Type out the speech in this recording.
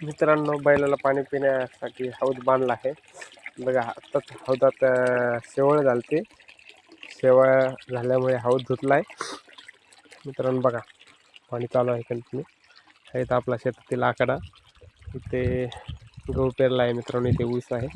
मित्रांनो, बैलाला पाणी पिण्यासाठी हौद बांधला आहे. बघा आत्ताच हौदात शेवळ झालते. शेवळ झाल्यामुळे हौद धुतलाय. मित्रांनो बघा, पाणी चालू आहे कंटिन्यू. हा इथं आपला शेतातील आकडा. इथे गहू पेरला आहे मित्रांनो, इथे ऊस आहे.